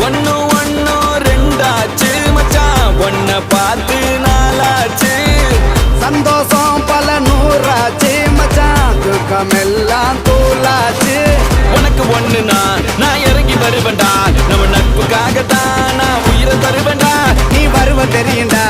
ஒன்னு ஒன்னு ரெண்டாச்சு மச்சான் ஒன்ன பார்த்து நாளாச்சு சந்தோஷம் பல நூறாச்சு மச்சான் துக்கமெல்லாம் தூளாச்சு உனக்கு ஒண்ணுனா நான் இறங்கி வருவேன்டா நம்ம நட்புக்காகத்தான் நான் உயிரை தருவேன்டா நீ வருவ தெரியுண்டா